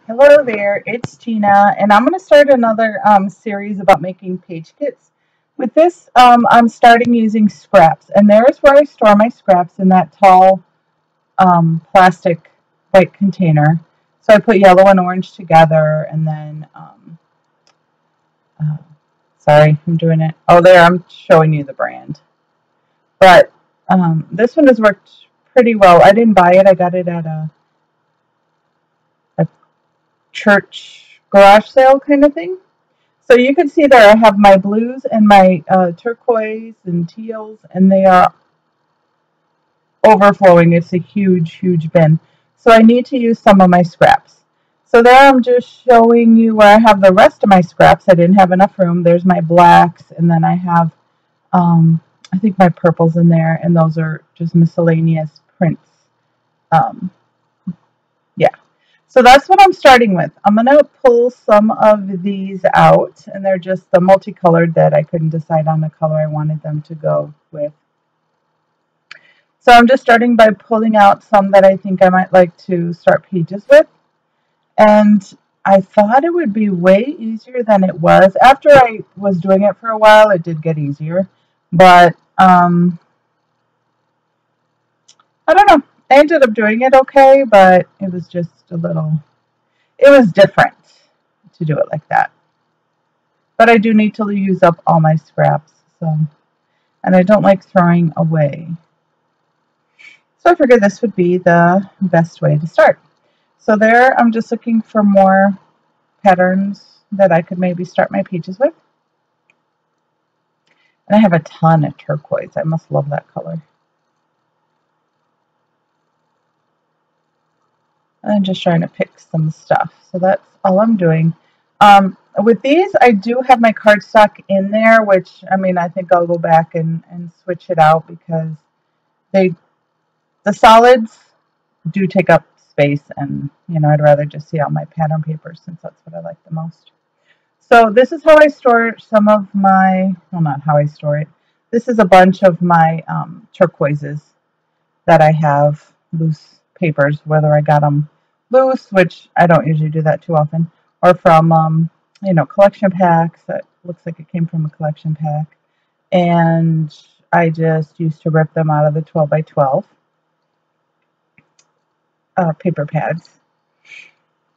Hello there, it's Tina, and I'm going to start another series about making page kits. With this, I'm starting using scraps, and there's where I store my scraps in that tall plastic white container. So I put yellow and orange together, and then, uh, sorry, I'm doing it. Oh, there, I'm showing you the brand. But this one has worked pretty well. I didn't buy it, I got it at a church garage sale kind of thing. So you can see there I have my blues and my turquoise and teals, and they are overflowing. It's a huge, huge bin. So I need to use some of my scraps. So there I'm just showing you where I have the rest of my scraps. I didn't have enough room. There's my blacks, and then I have, I think my purples in there, and those are just miscellaneous prints. Um, yeah. So that's what I'm starting with. I'm going to pull some of these out, and they're just the multicolored that I couldn't decide on the color I wanted them to go with. So I'm just starting by pulling out some that I think I might like to start pages with. And I thought it would be way easier than it was. After I was doing it for a while, it did get easier. But I don't know. I ended up doing it okay, but it was just a little, it was different to do it like that. But I do need to use up all my scraps, so, and I don't like throwing away. So I figured this would be the best way to start. So there, I'm just looking for more patterns that I could maybe start my pages with. And I have a ton of turquoise. I must love that color. And I'm just trying to pick some stuff. So that's all I'm doing. With these, I do have my cardstock in there, which, I mean, I think I'll go back and switch it out because the solids do take up space, and, you know, I'd rather just see all my pattern paper since that's what I like the most. So this is how I store some of my, well, not how I store it. This is a bunch of my turquoises that I have loose papers, whether I got them loose, which I don't usually do that too often, or from, you know, collection packs. That looks like it came from a collection pack. And I just used to rip them out of the 12 by 12 paper pads.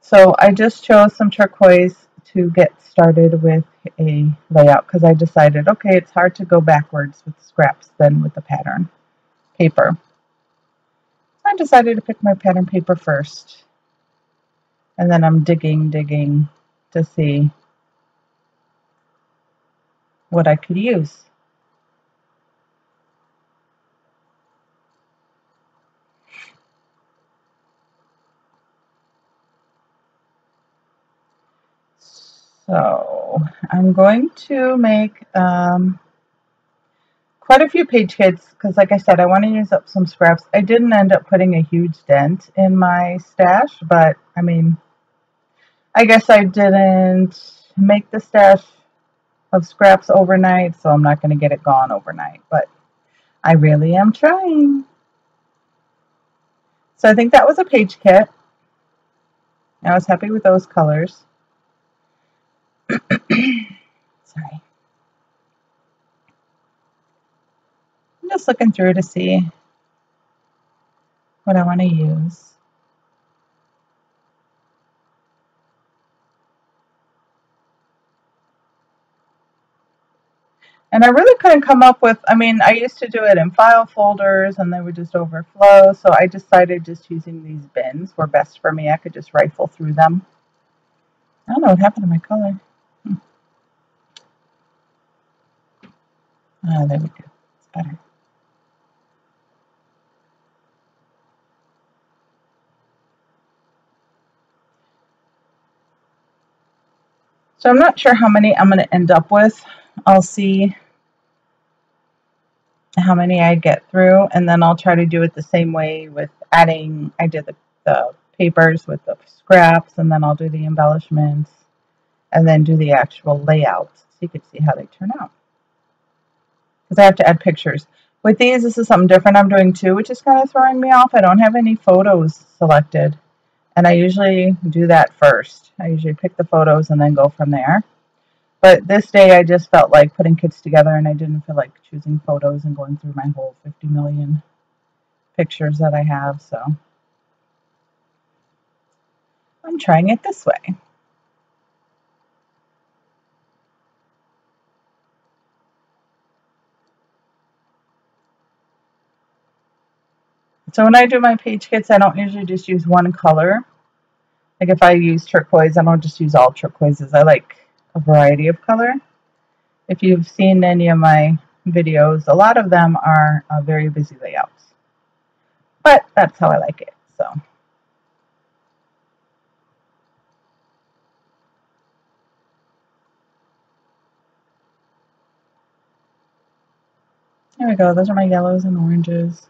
So I just chose some turquoise to get started with a layout because I decided, okay, it's hard to go backwards with scraps than with the pattern paper. I decided to pick my pattern paper first, and then I'm digging to see what I could use. So I'm going to make quite a few page kits because, like I said, I want to use up some scraps. I didn't end up putting a huge dent in my stash, but I mean, I guess I didn't make the stash of scraps overnight, so I'm not going to get it gone overnight, but I really am trying. So I think that was a page kit. I was happy with those colors. Sorry. I'm just looking through to see what I want to use. And I really couldn't come up with, I mean, I used to do it in file folders and they would just overflow. So I decided just using these bins were best for me. I could just rifle through them. I don't know what happened to my color. Oh, there we go. It's better. So I'm not sure how many I'm going to end up with. I'll see how many I get through, and then I'll try to do it the same way with adding, I did the papers with the scraps, and then I'll do the embellishments, and then do the actual layouts so you can see how they turn out. Because I have to add pictures. With these, this is something different I'm doing too, which is kind of throwing me off. I don't have any photos selected. And I usually do that first. I usually pick the photos and then go from there. But this day I just felt like putting kits together, and I didn't feel like choosing photos and going through my whole 50 million pictures that I have. So I'm trying it this way. So when I do my page kits, I don't usually just use one color. Like if I use turquoise, I don't just use all turquoises. I like a variety of color. If you've seen any of my videos, a lot of them are very busy layouts. But that's how I like it. So there we go. Those are my yellows and oranges.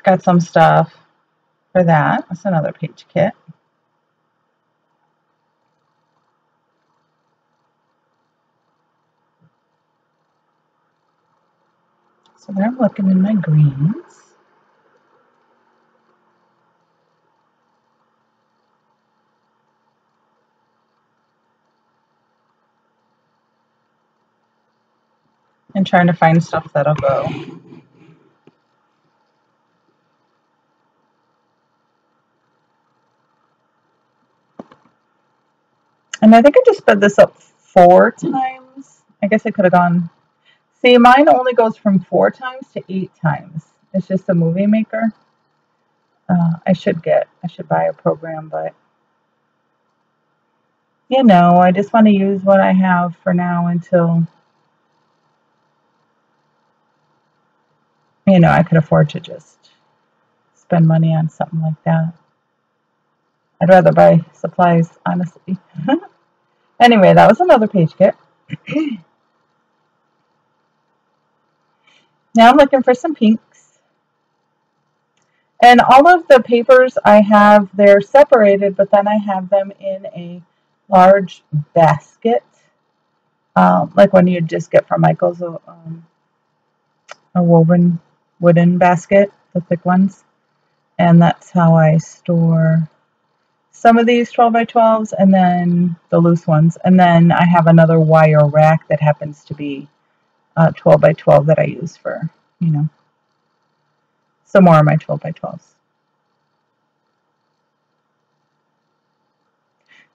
Got some stuff for that. That's another page kit. So there I'm looking in my greens. And trying to find stuff that'll go. And I think I just sped this up 4 times. I guess I could have gone. See, mine only goes from 4 times to 8 times. It's just a movie maker. I should buy a program, but you know, I just want to use what I have for now until, you know, I could afford to just spend money on something like that. I'd rather buy supplies, honestly. Anyway, that was another page kit. Now I'm looking for some pinks. And all of the papers I have, they're separated, but then I have them in a large basket. Like when you just get from Michael's a woven wooden basket, the thick ones. And that's how I store some of these 12 by 12s and then the loose ones. And then I have another wire rack that happens to be 12 by 12 that I use for, you know, some more of my 12 by 12s.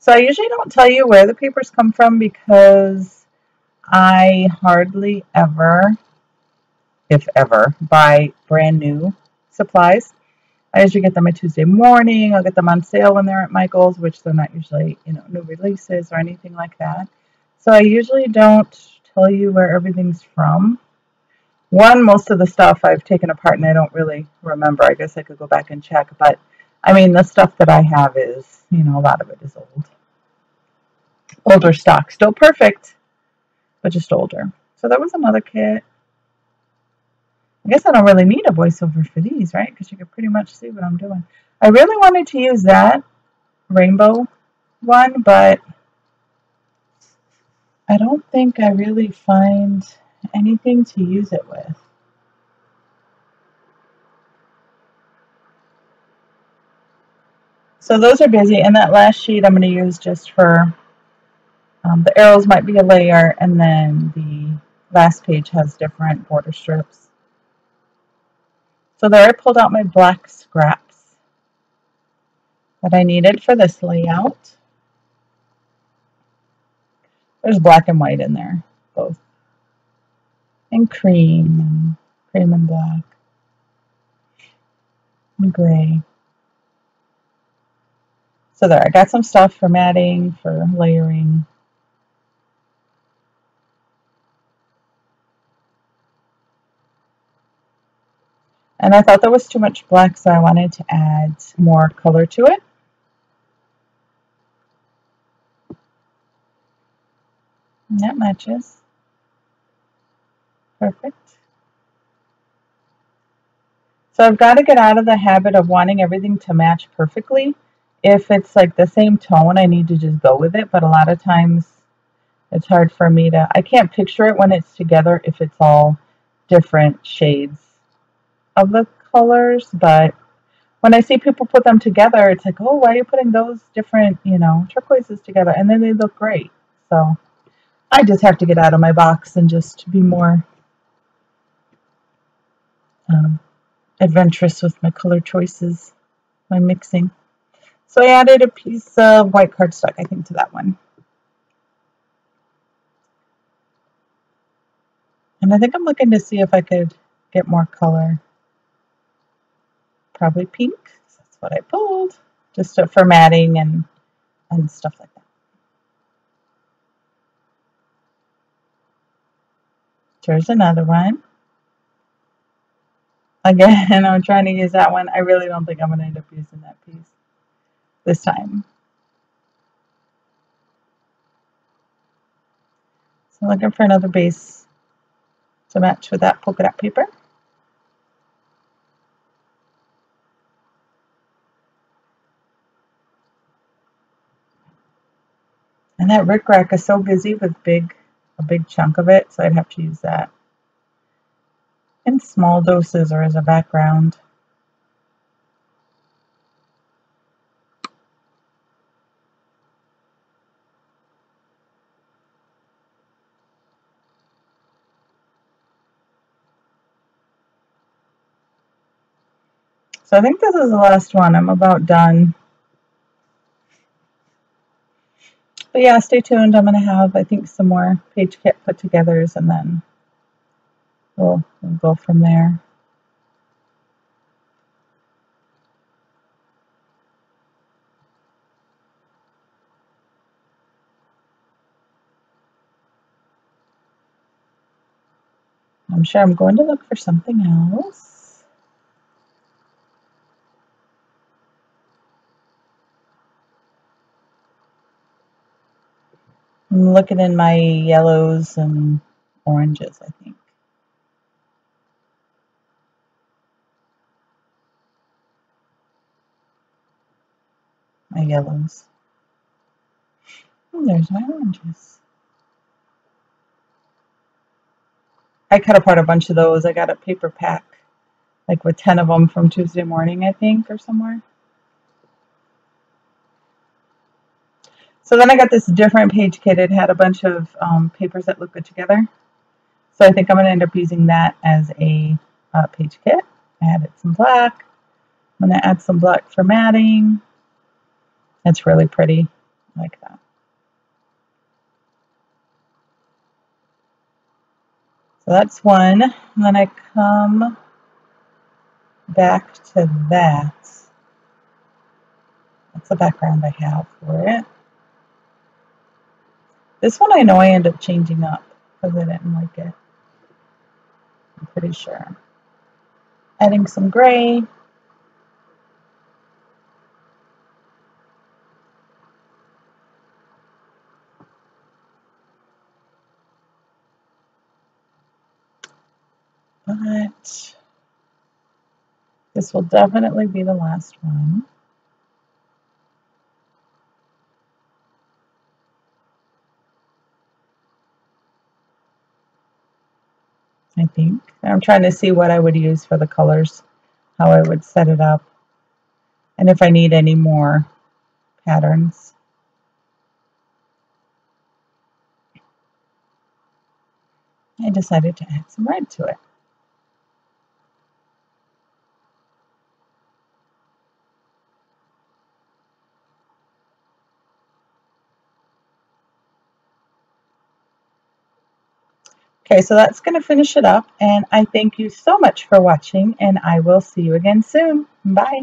So I usually don't tell you where the papers come from because I hardly ever, if ever, buy brand new supplies. I usually get them a Tuesday morning. I'll get them on sale when they're at Michael's, which they're not usually, you know, new releases or anything like that. So I usually don't tell you where everything's from. One, most of the stuff I've taken apart and I don't really remember. I guess I could go back and check. But, I mean, the stuff that I have is, you know, a lot of it is old. Older stock. Still perfect, but just older. So that was another kit. I guess I don't really need a voiceover for these, right? Because you can pretty much see what I'm doing. I really wanted to use that rainbow one, but I don't think I really find anything to use it with. So those are busy, and that last sheet I'm going to use just for the arrows might be a layer, and then the last page has different border strips. So there I pulled out my black scraps that I needed for this layout. There's black and white in there, both. And cream and black and gray. So there, I got some stuff for matting, for layering. And I thought there was too much black, so I wanted to add more color to it. And that matches. Perfect. So I've got to get out of the habit of wanting everything to match perfectly. If it's like the same tone, I need to just go with it. But a lot of times it's hard for me to, I can't picture it when it's together if it's all different shades of the colors. But when I see people put them together, it's like, oh, why are you putting those different, turquoises together? And then they look great. So I just have to get out of my box and just be more adventurous with my color choices, my mixing. So I added a piece of white cardstock, I think, to that one. And I think I'm looking to see if I could get more color. Probably pink, that's what I pulled, just for matting and stuff like that. There's another one. Again, I'm trying to use that one. I really don't think I'm going to end up using that piece this time. So I'm looking for another base to match with that polka dot paper. And that rickrack is so busy with a big chunk of it, so I'd have to use that in small doses or as a background. So I think this is the last one. I'm about done. But yeah, stay tuned. I'm going to have, I think, some more page kit put togethers, and then we'll go from there. I'm sure I'm going to look for something else. I'm looking in my yellows and oranges, I think. My yellows. And there's my oranges. I cut apart a bunch of those. I got a paper pack, like with 10 of them from Tuesday Morning, I think, or somewhere. So then I got this different page kit. It had a bunch of papers that look good together. So I think I'm going to end up using that as a page kit. I added some black. I'm going to add some black for matting. That's really pretty. I like that. So that's one. And then I come back to that. That's the background I have for it. This one I know I end up changing up because I didn't like it. I'm pretty sure. Adding some gray. But this will definitely be the last one. I think. I'm trying to see what I would use for the colors, how I would set it up, and if I need any more patterns. I decided to add some red to it. Okay, so that's going to finish it up, and I thank you so much for watching, and I will see you again soon. Bye.